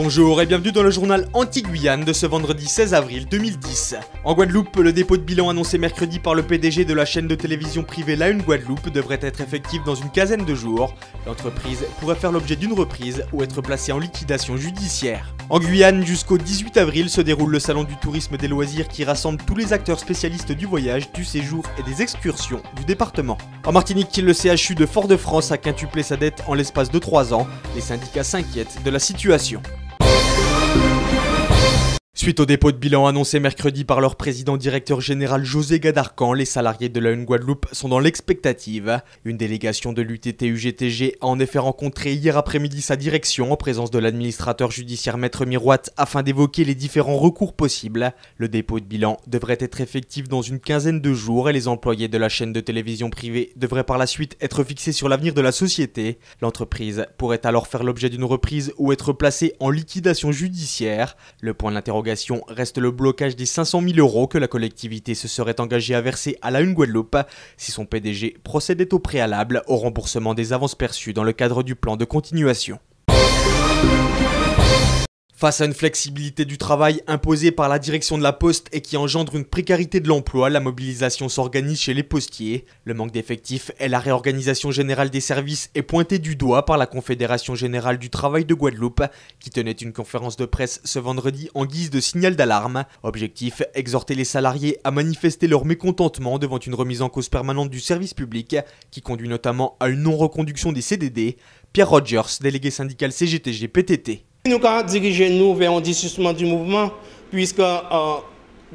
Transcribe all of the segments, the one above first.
Bonjour et bienvenue dans le journal Anti-Guyane de ce vendredi 16 avril 2010. En Guadeloupe, le dépôt de bilan annoncé mercredi par le PDG de la chaîne de télévision privée La Une Guadeloupe devrait être effectif dans une quinzaine de jours. L'entreprise pourrait faire l'objet d'une reprise ou être placée en liquidation judiciaire. En Guyane, jusqu'au 18 avril se déroule le salon du tourisme des loisirs qui rassemble tous les acteurs spécialistes du voyage, du séjour et des excursions du département. En Martinique, le CHU de Fort-de-France a quintuplé sa dette en l'espace de 3 ans. Les syndicats s'inquiètent de la situation. Suite au dépôt de bilan annoncé mercredi par leur président directeur général José Gadarcan, les salariés de La Une Guadeloupe sont dans l'expectative. Une délégation de l'UTT-UGTG a en effet rencontré hier après-midi sa direction en présence de l'administrateur judiciaire Maître Miroite afin d'évoquer les différents recours possibles. Le dépôt de bilan devrait être effectif dans une quinzaine de jours et les employés de la chaîne de télévision privée devraient par la suite être fixés sur l'avenir de la société. L'entreprise pourrait alors faire l'objet d'une reprise ou être placée en liquidation judiciaire. Le point d'interrogation reste le blocage des 500 000 € que la collectivité se serait engagée à verser à La Une Guadeloupe si son PDG procédait au préalable au remboursement des avances perçues dans le cadre du plan de continuation. Face à une flexibilité du travail imposée par la direction de la Poste et qui engendre une précarité de l'emploi, la mobilisation s'organise chez les postiers. Le manque d'effectifs et la réorganisation générale des services est pointée du doigt par la Confédération Générale du Travail de Guadeloupe qui tenait une conférence de presse ce vendredi en guise de signal d'alarme. Objectif, exhorter les salariés à manifester leur mécontentement devant une remise en cause permanente du service public qui conduit notamment à une non-reconduction des CDD. Pierre Rogers, délégué syndical CGTG-PTT. Nous avons dirigé nous vers un dissoudement du mouvement, puisque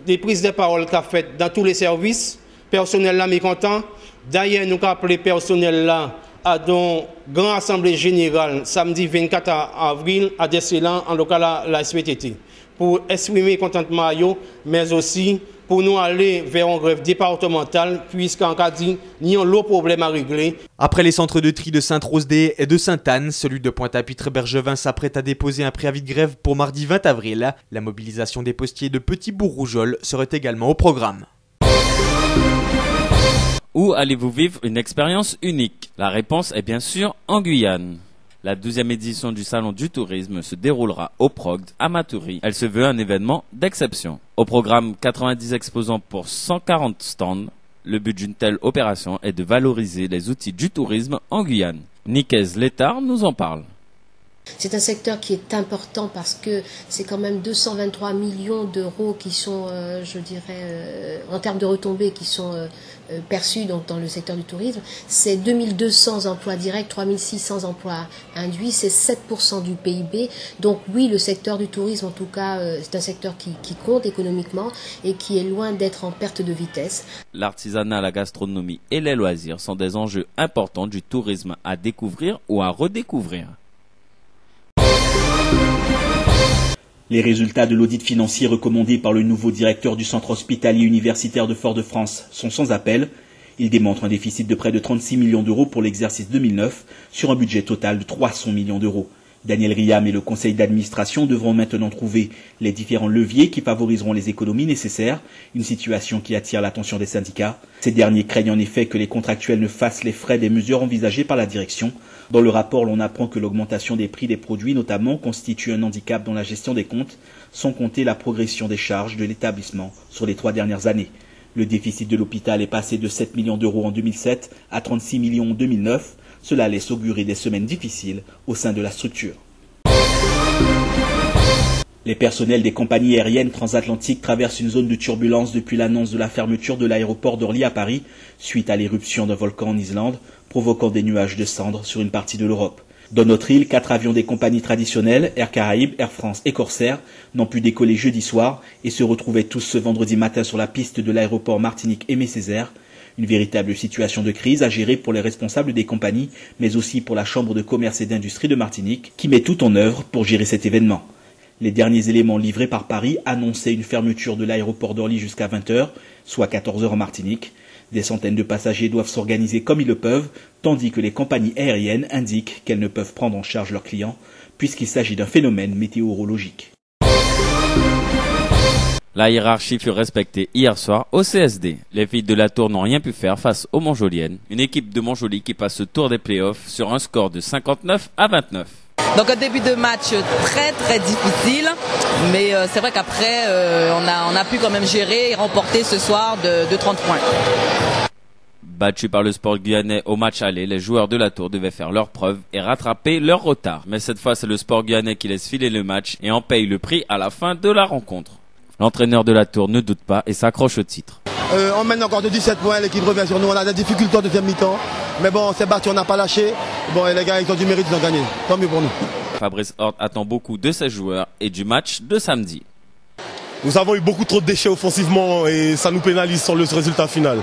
des prises de parole qu'a faites dans tous les services, personnel là mécontent. D'ailleurs, nous avons appelé personnel là à une grande assemblée générale samedi 24 avril à Dessélan, en local à la SPTT, pour exprimer contentement à eux, mais aussi pour nous aller vers une grève départementale, puisqu'en cas dit, n'y a pas problème à régler. Après les centres de tri de Sainte-Rose-des et de Sainte-Anne, celui de Pointe-à-Pitre-Bergevin s'apprête à déposer un préavis de grève pour mardi 20 avril. La mobilisation des postiers de Petit-Bourg-Rougeole serait également au programme. Où allez-vous vivre une expérience unique? La réponse est bien sûr en Guyane. La 12e édition du Salon du Tourisme se déroulera au PROGD à Matoury. Elle se veut un événement d'exception. Au programme, 90 exposants pour 140 stands. Le but d'une telle opération est de valoriser les outils du tourisme en Guyane. Nicaise Létard nous en parle. C'est un secteur qui est important parce que c'est quand même 223 millions d'euros qui sont, je dirais, en termes de retombées, qui sont perçus donc, dans le secteur du tourisme. C'est 2200 emplois directs, 3600 emplois induits, c'est 7% du PIB. Donc oui, le secteur du tourisme, en tout cas, c'est un secteur qui compte économiquement et qui est loin d'être en perte de vitesse. L'artisanat, la gastronomie et les loisirs sont des enjeux importants du tourisme à découvrir ou à redécouvrir. Les résultats de l'audit financier recommandé par le nouveau directeur du centre hospitalier universitaire de Fort-de-France sont sans appel. Ils démontrent un déficit de près de 36 millions d'euros pour l'exercice 2009 sur un budget total de 300 millions d'euros. Daniel Riam et le conseil d'administration devront maintenant trouver les différents leviers qui favoriseront les économies nécessaires, une situation qui attire l'attention des syndicats. Ces derniers craignent en effet que les contractuels ne fassent les frais des mesures envisagées par la direction. Dans le rapport, l'on apprend que l'augmentation des prix des produits notamment constitue un handicap dans la gestion des comptes, sans compter la progression des charges de l'établissement sur les 3 dernières années. Le déficit de l'hôpital est passé de 7 millions d'euros en 2007 à 36 millions en 2009. Cela laisse augurer des semaines difficiles au sein de la structure. Les personnels des compagnies aériennes transatlantiques traversent une zone de turbulence depuis l'annonce de la fermeture de l'aéroport d'Orly à Paris suite à l'éruption d'un volcan en Islande, provoquant des nuages de cendres sur une partie de l'Europe. Dans notre île, 4 avions des compagnies traditionnelles, Air Caraïbes, Air France et Corsair, n'ont pu décoller jeudi soir et se retrouvaient tous ce vendredi matin sur la piste de l'aéroport Martinique Aimé Césaire. Une véritable situation de crise à gérer pour les responsables des compagnies, mais aussi pour la Chambre de commerce et d'industrie de Martinique, qui met tout en œuvre pour gérer cet événement. Les derniers éléments livrés par Paris annonçaient une fermeture de l'aéroport d'Orly jusqu'à 20 h, soit 14 h en Martinique. Des centaines de passagers doivent s'organiser comme ils le peuvent, tandis que les compagnies aériennes indiquent qu'elles ne peuvent prendre en charge leurs clients, puisqu'il s'agit d'un phénomène météorologique. La hiérarchie fut respectée hier soir au CSD. Les filles de la Tour n'ont rien pu faire face aux Montjoliennes. Une équipe de Montjoly qui passe ce tour des playoffs sur un score de 59 à 29. Donc un début de match très très difficile, mais c'est vrai qu'après on a pu quand même gérer et remporter ce soir de 30 points. Battus par le Sport Guyanais au match aller, les joueurs de la Tour devaient faire leurs preuves et rattraper leur retard. Mais cette fois, c'est le Sport Guyanais qui laisse filer le match et en paye le prix à la fin de la rencontre. L'entraîneur de la Tour ne doute pas et s'accroche au titre. On mène encore de 17 points, l'équipe revient sur nous, on a des difficultés en deuxième mi-temps. Mais bon, on s'est battu, on n'a pas lâché. Bon, et les gars, ils ont du mérite, ils ont gagné. Tant mieux pour nous. Fabrice Hort attend beaucoup de ses joueurs et du match de samedi. Nous avons eu beaucoup trop de déchets offensivement et ça nous pénalise sur le résultat final.